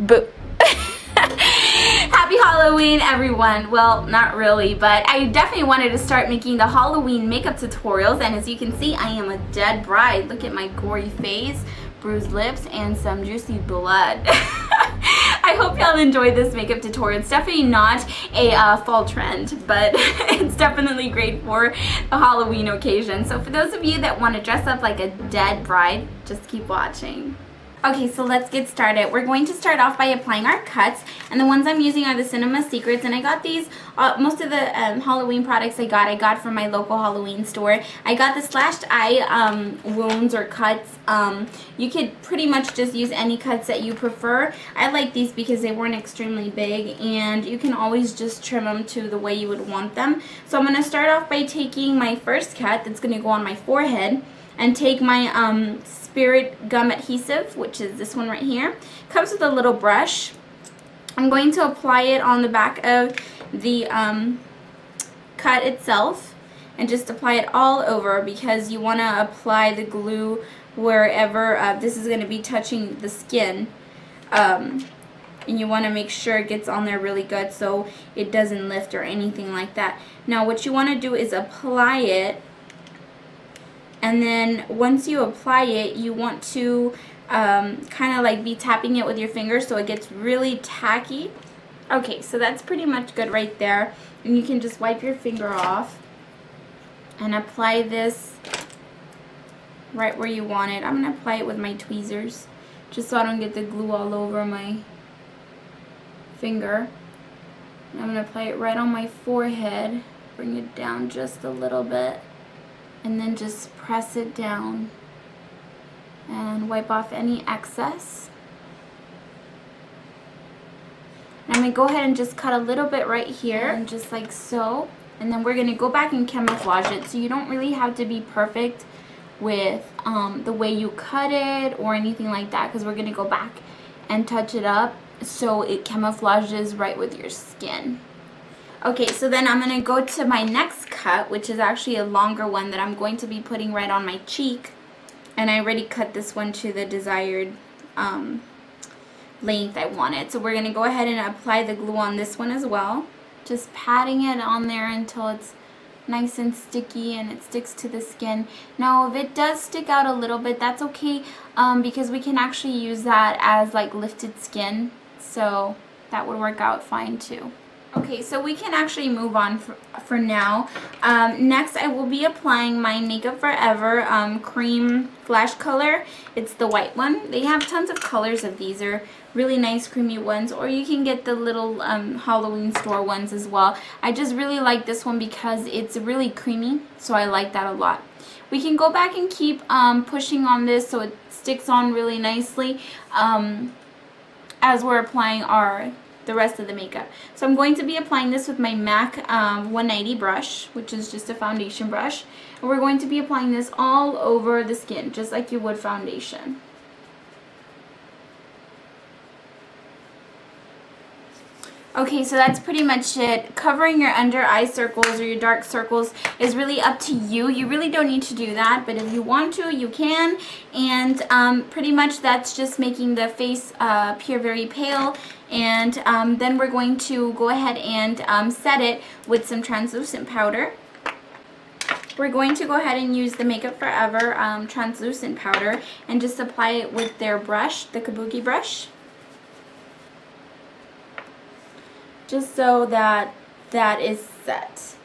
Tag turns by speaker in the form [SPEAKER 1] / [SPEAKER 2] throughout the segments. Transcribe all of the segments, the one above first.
[SPEAKER 1] Boo. Happy Halloween, everyone. Well, not really, but I definitely wanted to start making the Halloween makeup tutorials, and as you can see, I am a dead bride. Look at my gory face, bruised lips, and some juicy blood. I hope y'all enjoyed this makeup tutorial. It's definitely not a fall trend, but it's definitely great for a Halloween occasion. So for those of you that want to dress up like a dead bride, just keep watching. Okay, so let's get started. We're going to start off by applying our cuts, and the ones I'm using are the Cinema Secrets, and I got these, most of the Halloween products I got from my local Halloween store. I got the slashed eye wounds or cuts. You could pretty much just use any cuts that you prefer. I like these because they weren't extremely big, and you can always just trim them to the way you would want them. So I'm going to start off by taking my first cut that's going to go on my forehead, and take my Spirit gum adhesive, which is this one right here. Comes with a little brush. I'm going to apply it on the back of the cut itself, and just apply it all over, because you want to apply the glue wherever this is going to be touching the skin, and you want to make sure it gets on there really good so it doesn't lift or anything like that. Now what you want to do is apply it, and then once you apply it, you want to kind of like be tapping it with your fingers so it gets really tacky. Okay, so that's pretty much good right there. And you can just wipe your finger off and apply this right where you want it. I'm going to apply it with my tweezers just so I don't get the glue all over my finger. And I'm going to apply it right on my forehead. Bring it down just a little bit. And then just press it down and wipe off any excess. And I'm going to go ahead and just cut a little bit right here, and just like so. And then we're going to go back and camouflage it, so you don't really have to be perfect with the way you cut it or anything like that, because we're going to go back and touch it up so it camouflages right with your skin. Okay, so then I'm going to go to my next cut, which is actually a longer one that I'm going to be putting right on my cheek. And I already cut this one to the desired length I wanted. So we're going to go ahead and apply the glue on this one as well. Just patting it on there until it's nice and sticky and it sticks to the skin. Now if it does stick out a little bit, that's okay, because we can actually use that as like lifted skin. So that would work out fine too. Okay, so we can actually move on for now. Next, I will be applying my Makeup Forever cream flash color. It's the white one. They have tons of colors of these. They're really nice creamy ones, or you can get the little Halloween store ones as well. I just really like this one because it's really creamy, so I like that a lot. We can go back and keep pushing on this so it sticks on really nicely as we're applying the rest of the makeup. So I'm going to be applying this with my MAC 190 brush, which is just a foundation brush. And we're going to be applying this all over the skin, just like you would foundation. Okay, so that's pretty much it. Covering your under eye circles or your dark circles is really up to you. You really don't need to do that, but if you want to, you can. And pretty much that's just making the face appear very pale. And then we're going to go ahead and set it with some translucent powder. We're going to go ahead and use the Makeup Forever translucent powder and just apply it with their brush, the kabuki brush. Just so that is set.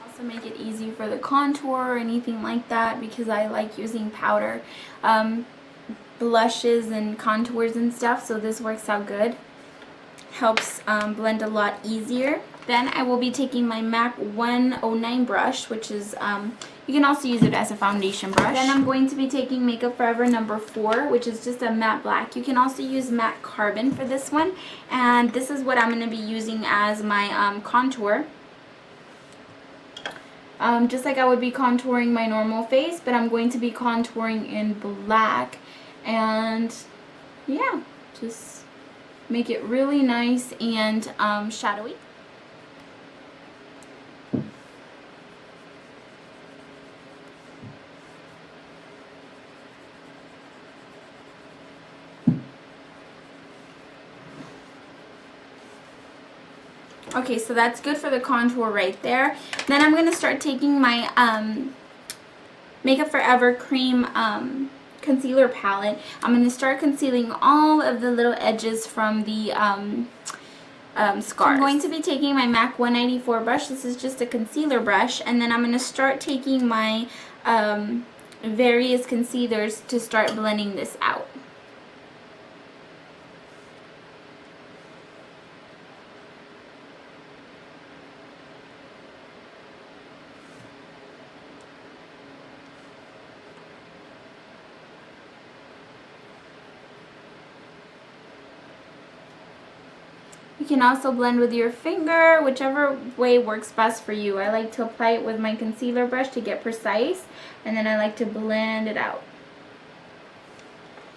[SPEAKER 1] Also make it easy for the contour or anything like that, because I like using powder blushes and contours and stuff, so this works out good. Helps blend a lot easier. Then I will be taking my MAC 109 brush, which is, you can also use it as a foundation brush. Then I'm going to be taking Makeup Forever number 4, which is just a matte black. You can also use matte carbon for this one. And this is what I'm going to be using as my contour. Just like I would be contouring my normal face, but I'm going to be contouring in black. And yeah, just make it really nice and shadowy. Okay, so that's good for the contour right there. Then I'm going to start taking my Makeup Forever Cream concealer palette. I'm going to start concealing all of the little edges from the scars. So I'm going to be taking my MAC 194 brush. This is just a concealer brush. And then I'm going to start taking my various concealers to start blending this out. You can also blend with your finger, whichever way works best for you. I like to apply it with my concealer brush to get precise, and then I like to blend it out.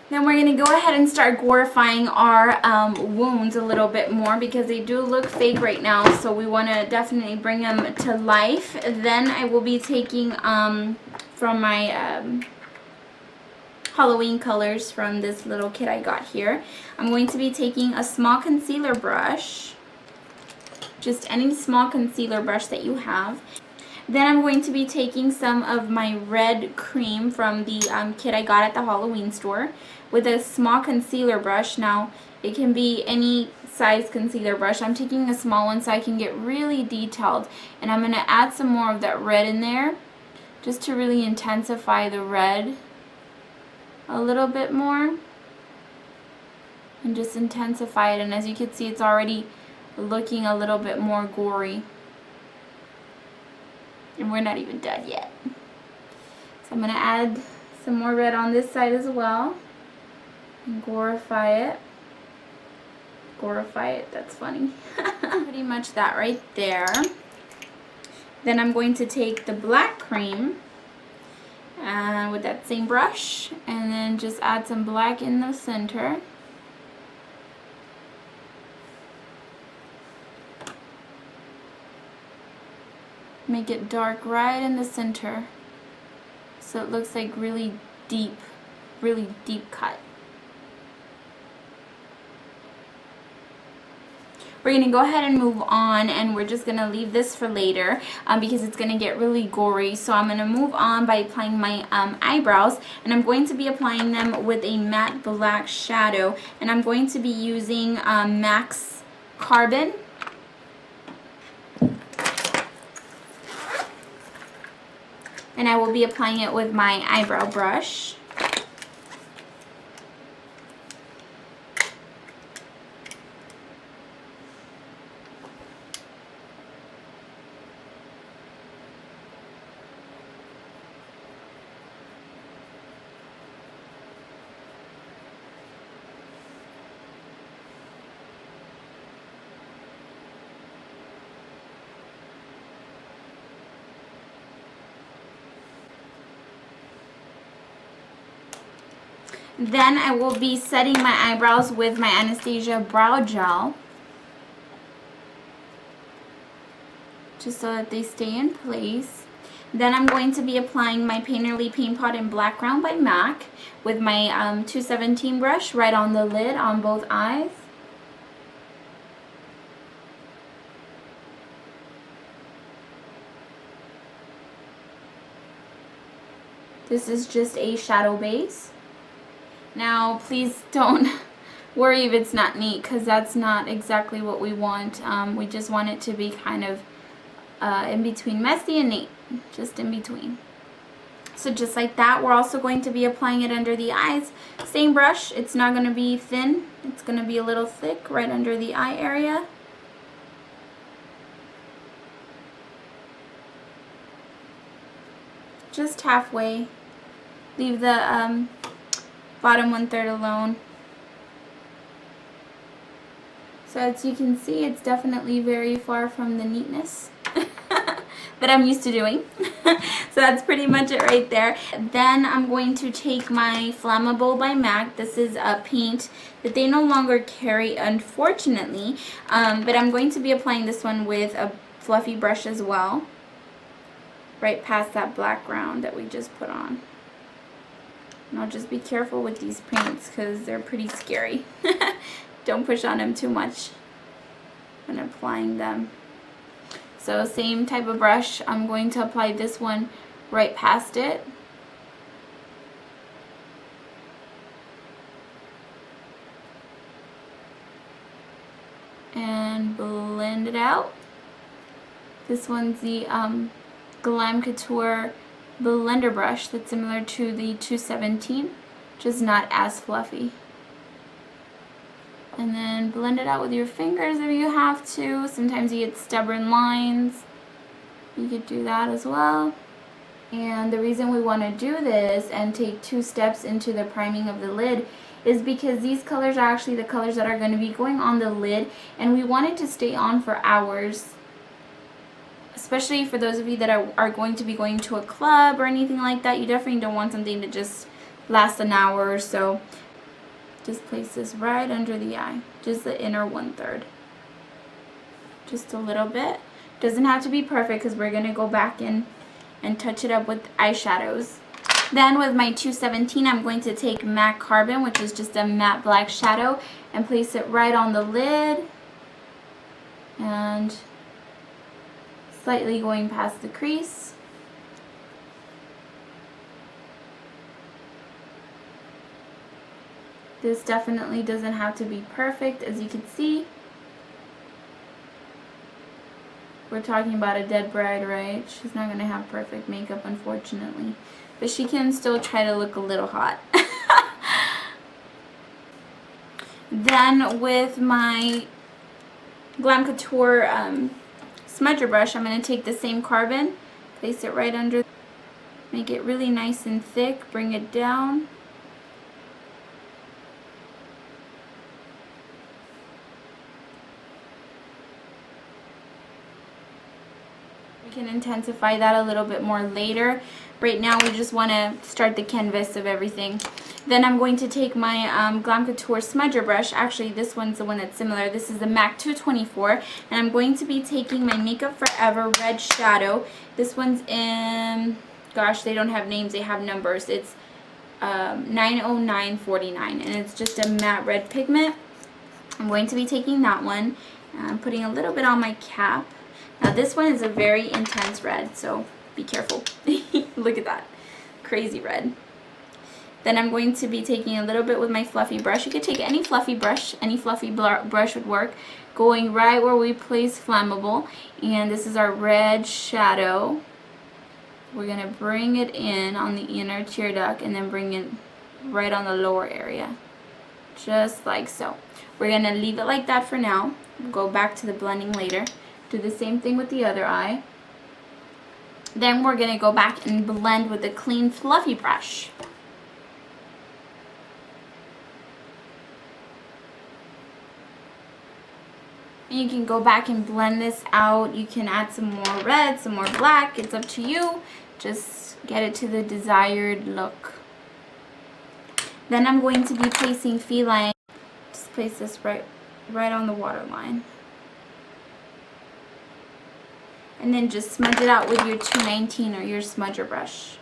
[SPEAKER 1] Then we're going to go ahead and start glorifying our wounds a little bit more because they do look fake right now, so we want to definitely bring them to life. Then I will be taking from my Halloween colors from this little kit I got here. I'm going to be taking a small concealer brush, just any small concealer brush that you have. Then I'm going to be taking some of my red cream from the kit I got at the Halloween store with a small concealer brush. Now, it can be any size concealer brush. I'm taking a small one so I can get really detailed. And I'm going to add some more of that red in there just to really intensify the red a little bit more and just intensify it. And as you can see, it's already looking a little bit more gory, and we're not even done yet. So I'm going to add some more red on this side as well and glorify it. That's funny. Pretty much that right there. Then I'm going to take the black cream with that same brush and then just add some black in the center. Make it dark right in the center so it looks like really deep cut. We're going to go ahead and move on, and we're just going to leave this for later because it's going to get really gory. So I'm going to move on by applying my eyebrows, and I'm going to be applying them with a matte black shadow, and I'm going to be using MAC's Carbon. And I will be applying it with my eyebrow brush. Then I will be setting my eyebrows with my Anastasia brow gel, just so that they stay in place. Then I'm going to be applying my Painterly Paint Pot in Black Ground by MAC with my 217 brush right on the lid on both eyes. This is just a shadow base. Now, please don't worry if it's not neat, because that's not exactly what we want. We just want it to be kind of in between messy and neat, just in between. So just like that, we're also going to be applying it under the eyes. Same brush, it's not going to be thin, it's going to be a little thick right under the eye area. Just halfway. Leave the bottom 1/3 alone. So as you can see, it's definitely very far from the neatness that I'm used to doing. So that's pretty much it right there. Then I'm going to take my Flammable by MAC. This is a paint that they no longer carry, unfortunately, but I'm going to be applying this one with a fluffy brush as well, right past that black ground that we just put on. And I'll just be careful with these paints because they're pretty scary. Don't push on them too much. and applying them. So same type of brush, I'm going to apply this one right past it. And blend it out. This one's the Glam Couture blender brush that's similar to the 217, just not as fluffy. And then blend it out with your fingers if you have to. Sometimes you get stubborn lines. You could do that as well. And the reason we want to do this and take 2 steps into the priming of the lid is because these colors are actually the colors that are going to be going on the lid, and we want it to stay on for hours, especially for those of you that are going to be going to a club or anything like that. You definitely don't want something to just last an hour or so. Just place this right under the eye, just the inner 1/3, just a little bit. Doesn't have to be perfect because we're going to go back in and touch it up with eyeshadows. Then with my 217, I'm going to take Matte Carbon, which is just a matte black shadow, and place it right on the lid and slightly going past the crease. This definitely doesn't have to be perfect, as you can see. We're talking about a dead bride, right? She's not going to have perfect makeup, unfortunately. But she can still try to look a little hot. Then with my Glam Couture smudger brush, I'm going to take the same carbon, place it right under, make it really nice and thick, bring it down. We can intensify that a little bit more later. Right now we just want to start the canvas of everything. Then I'm going to take my Glam Couture smudger brush. Actually, this one's the one that's similar. This is the MAC 224, and I'm going to be taking my Makeup Forever red shadow. This one's in, gosh, they don't have names, they have numbers. It's 90949, and it's just a matte red pigment. I'm going to be taking that one. I'm putting a little bit on my cap. Now this one is a very intense red, so be careful. Look at that. Crazy red. Then I'm going to be taking a little bit with my fluffy brush. You could take any fluffy brush. Any fluffy brush would work. Going right where we place Flammable. And this is our red shadow. We're going to bring it in on the inner tear duct and then bring it right on the lower area. Just like so. We're going to leave it like that for now. We'll go back to the blending later. Do the same thing with the other eye. Then we're going to go back and blend with a clean fluffy brush. And you can go back and blend this out. You can add some more red, some more black. It's up to you. Just get it to the desired look. Then I'm going to be placing Feline. Just place this right on the waterline. And then just smudge it out with your 219 or your smudger brush.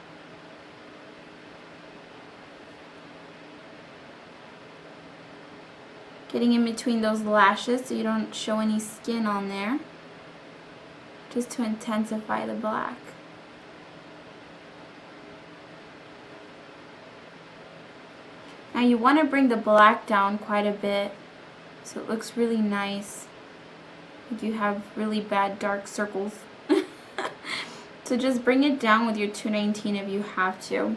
[SPEAKER 1] Getting in between those lashes so you don't show any skin on there. Just to intensify the black. Now you want to bring the black down quite a bit so it looks really nice. If you have really bad dark circles. So just bring it down with your 219 if you have to.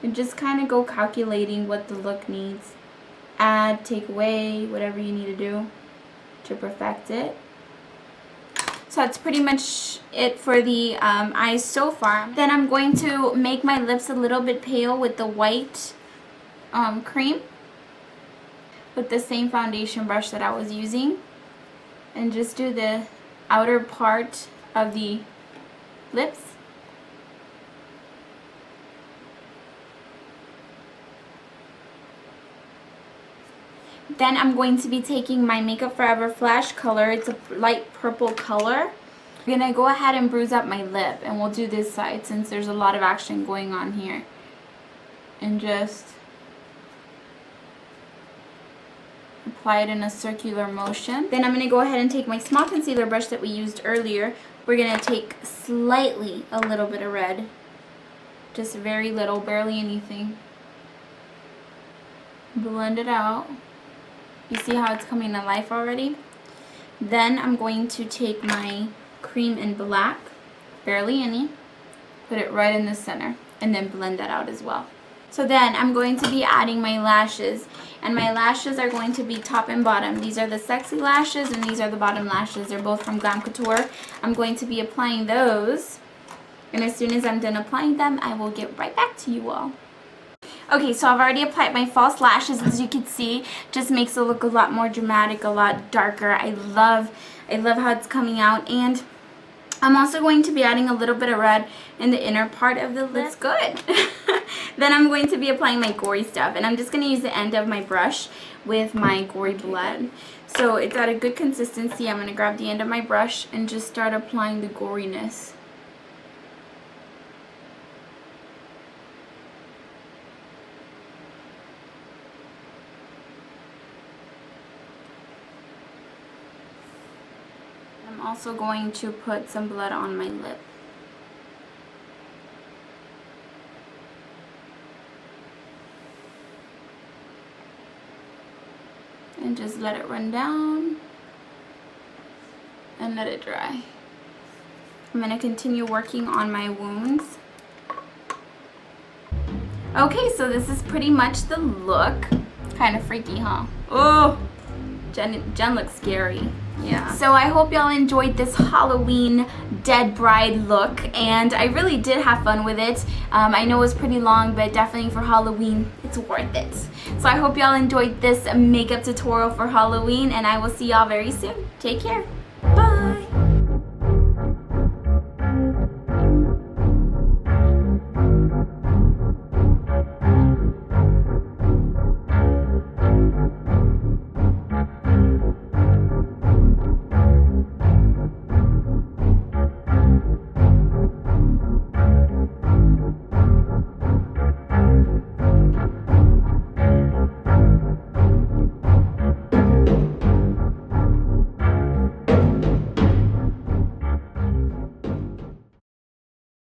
[SPEAKER 1] And just kind of go calculating what the look needs. Add, take away, whatever you need to do to perfect it. So that's pretty much it for the eyes so far. Then I'm going to make my lips a little bit pale with the white cream. With the same foundation brush that I was using. And just do the outer part of the lips. Then I'm going to be taking my Makeup Forever Flash color. It's a light purple color. I'm going to go ahead and bruise up my lip, and we'll do this side since there's a lot of action going on here. And just apply it in a circular motion. Then I'm going to go ahead and take my small concealer brush that we used earlier. We're going to take slightly a little bit of red. Just very little, barely anything. Blend it out. You see how it's coming to life already? Then I'm going to take my cream in black, barely any, put it right in the center, and then blend that out as well. So then I'm going to be adding my lashes, and my lashes are going to be top and bottom. These are the sexy lashes and these are the bottom lashes. They're both from Glam Couture. I'm going to be applying those, and as soon as I'm done applying them, I will get right back to you all. Okay, so I've already applied my false lashes. As you can see, just makes it look a lot more dramatic, a lot darker. I love how it's coming out, and I'm also going to be adding a little bit of red in the inner part of the lip. That's good. Then I'm going to be applying my gory stuff, and I'm just going to use the end of my brush with my gory blend. So it's at a good consistency. I'm going to grab the end of my brush and just start applying the goriness. I'm also going to put some blood on my lip. And just let it run down and let it dry. I'm going to continue working on my wounds. Okay, so this is pretty much the look. Kind of freaky, huh? Oh, Jen looks scary. Yeah. So I hope y'all enjoyed this Halloween dead bride look, and I really did have fun with it. I know it was pretty long, but definitely for Halloween, it's worth it. So I hope y'all enjoyed this makeup tutorial for Halloween, and I will see y'all very soon. Take care.